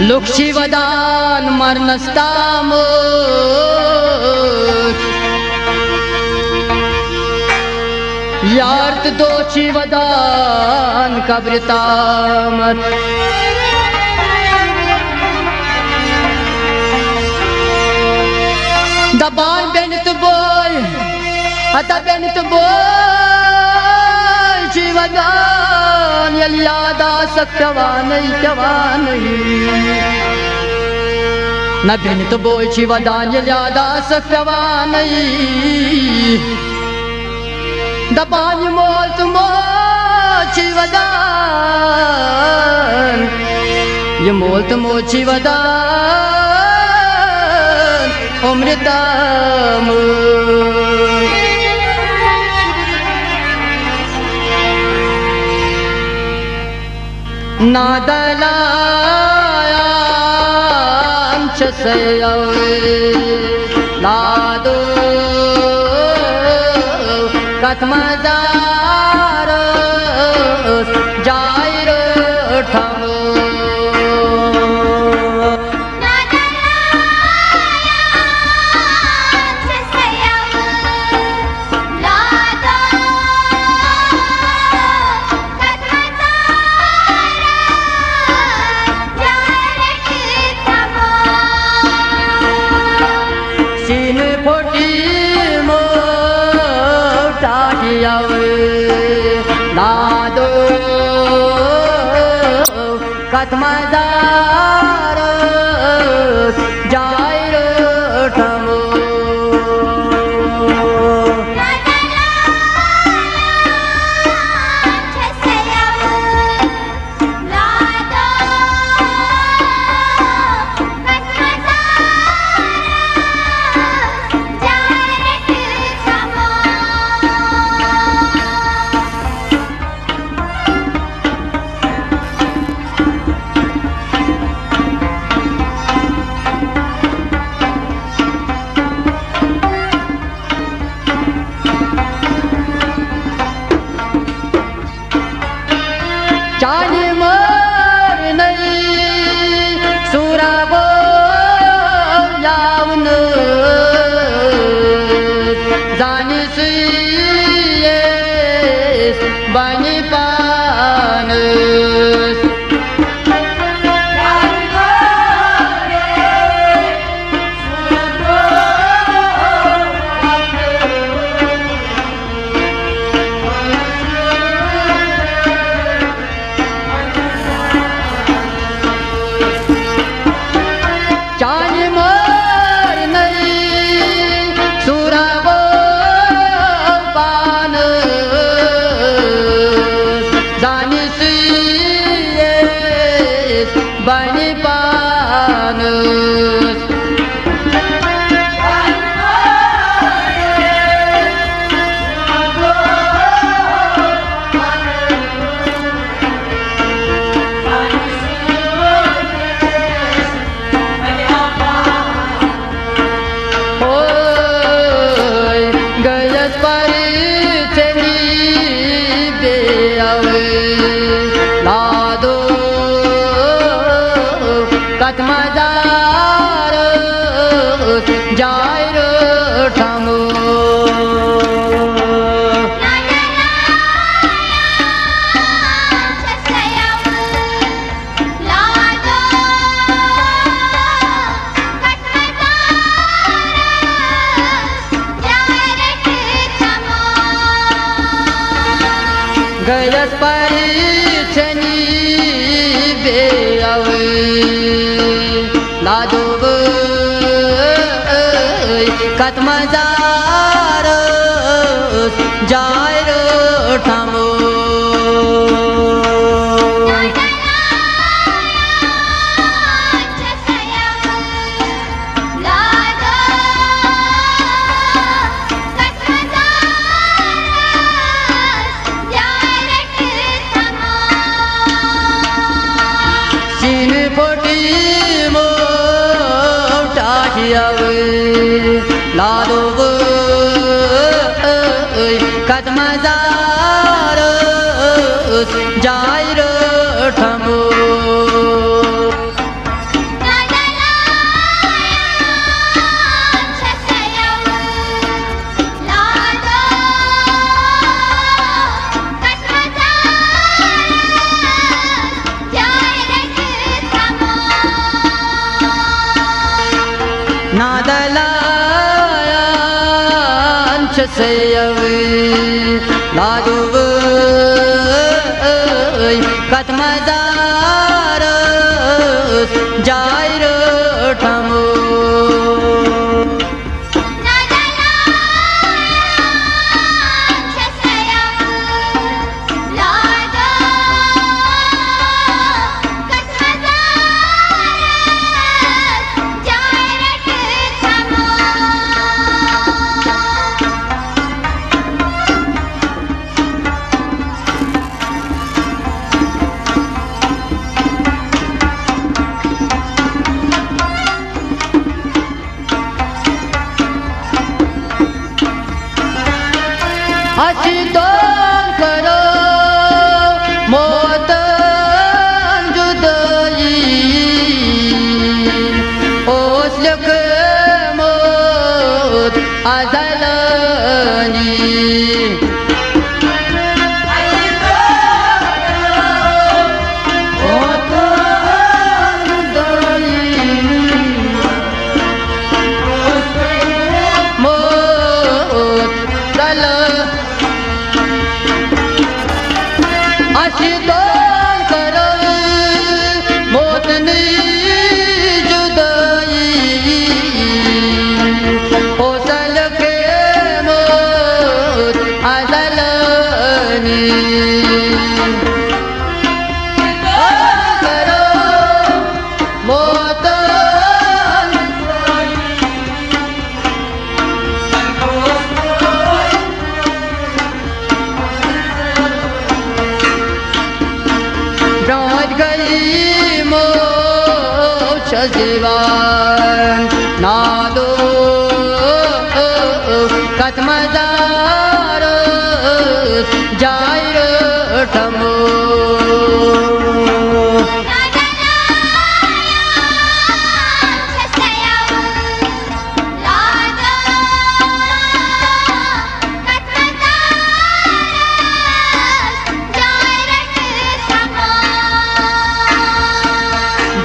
लुक्षी वदान मरनस्ताम यार्त दोची वदान कब्रतामत दबान बेनित बोल अता बेनित बोल जीवदान यलियादा सक्यवानई न बेनित बोल जीवदान यलियादा सक्यवानई दबान मोल तुमो जीवदान ये मोल तुमो जीवदान अमृतम नादलायां च सयवे नादो कथमदार जायर ठमो नादो कथमदार जायर ठमो चाली मर नहीं सुराबो यावन जानी सुये बनी पान बनी पान गयस पर चली बेआवे लादो कथमदार जायर ठमो गयस पर चनी बेआवे लादो कथमदार जायर ठमो सीन फोटी मोटा लादो कथमदार Jair ठमो seyavi laduv katmazaras jair thamu Acidon karo motan judai oslak mot azalani Acidon karo motni judai osal ke mot azalani karo motan Braj gayi moksha divan nado katmazaras jair thamu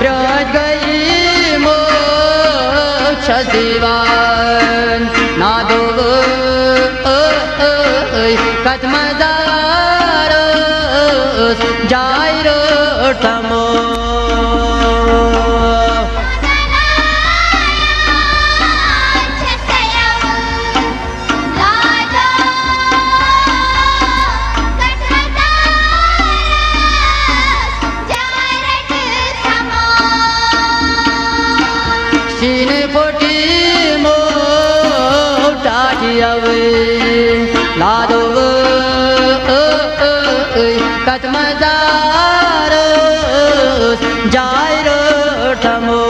Braj gayi moksha divan nado katmazaras jair thamu Sine poti motajiyavi laduv katmazaras jair thamu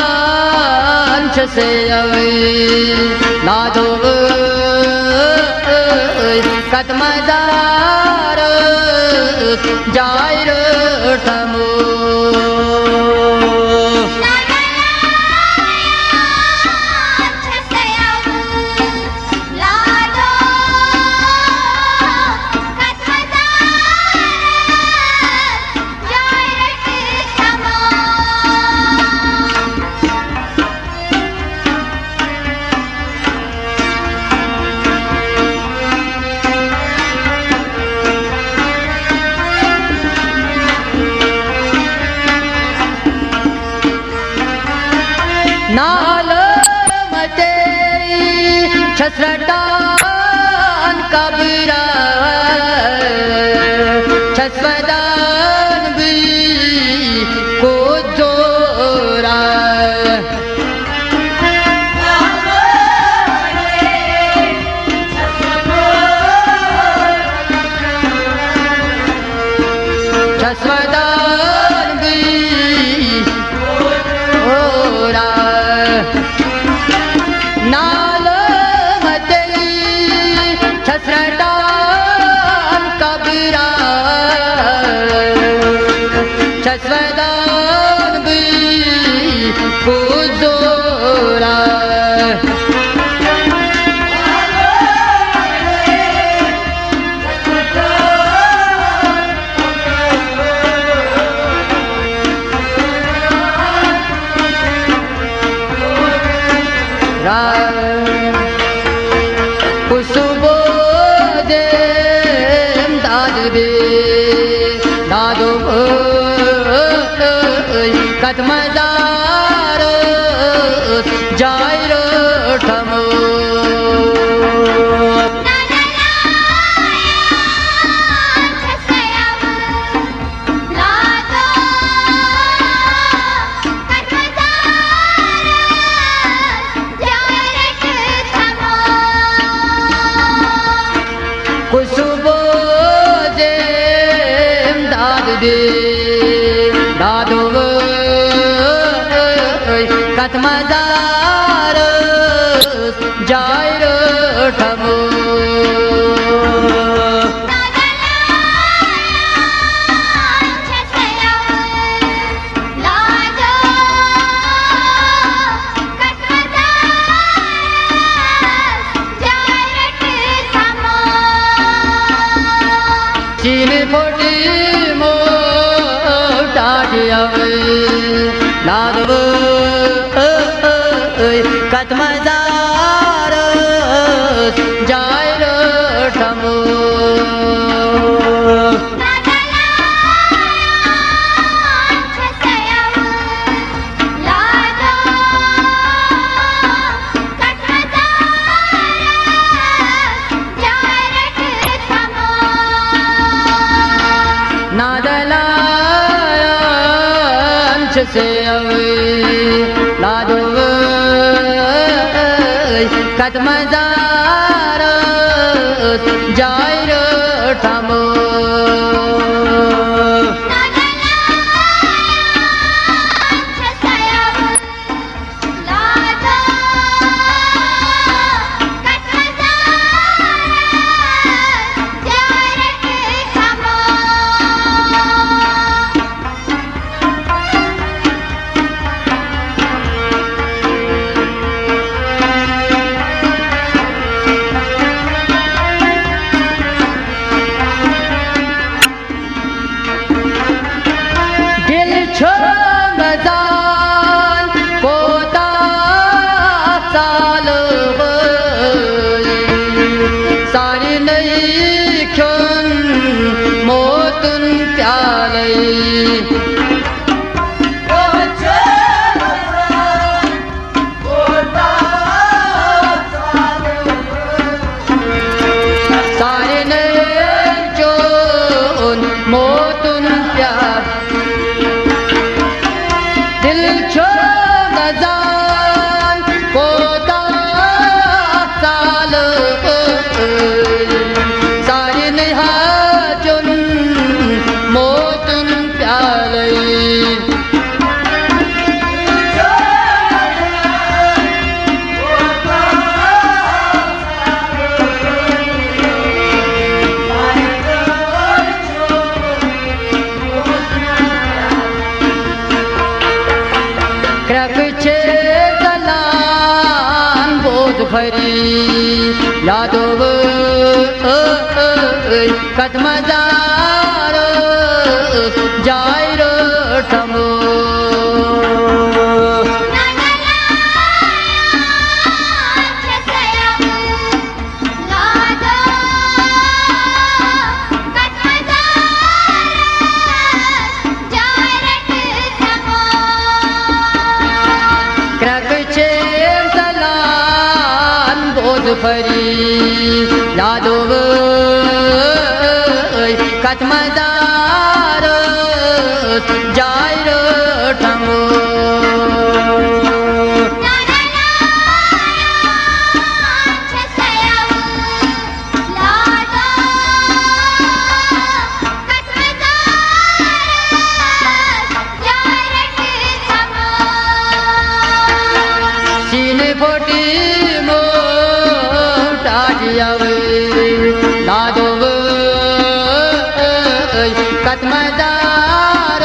Nadalayan seyavi laduv katmazaras jair thamu नाल मते छसरटान कबीरा छसवदान भी को जोरा छसवदान भी ओरा नाल मते छसरटान कतमदार जायरो ठमो कुसुबो जे दाद दे दादो कतमदार जायरो ठमो चीन फोटी मो टाटिया लादव कतमदार जायरो ठमो से लादो कतमदार जायरो ठमो सारी नहीं क्यों मोतुन प्याले सारी नहीं क्यों मोतुन प्यार दिल भरी यादव कतमदार जायरो ठमो फरी यादव कतमदार जायरो ठमो सीन फोटी मो लादो कतमदार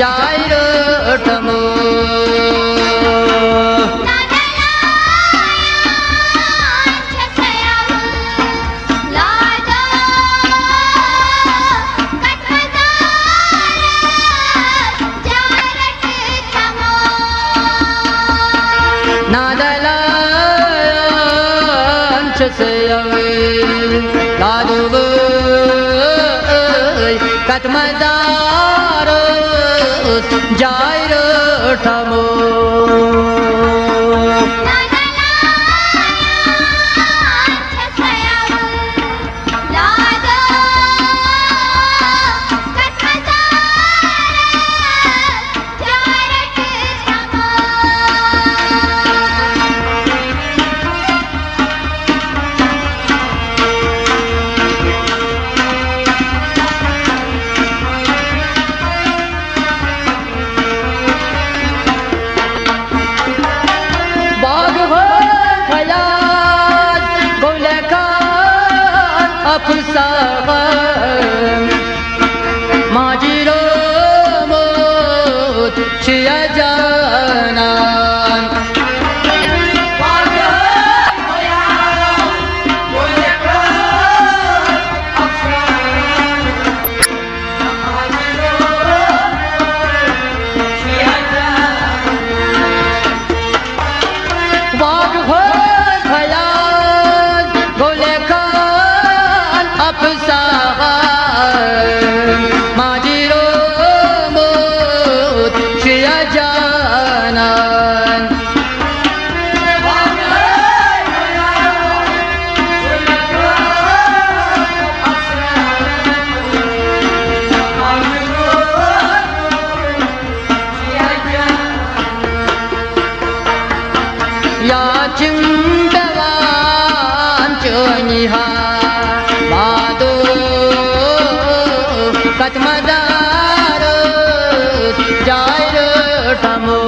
जायरो ठमो से लादो कतमदार जाय ठमो माझी रोमोत छिया जाना या चिंतवान चोनिहा मादो कतमदार जाय ठमो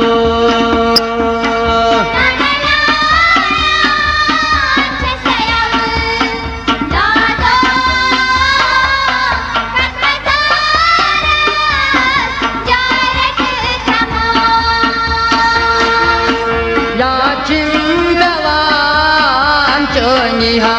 या चिंतवान चोनिहा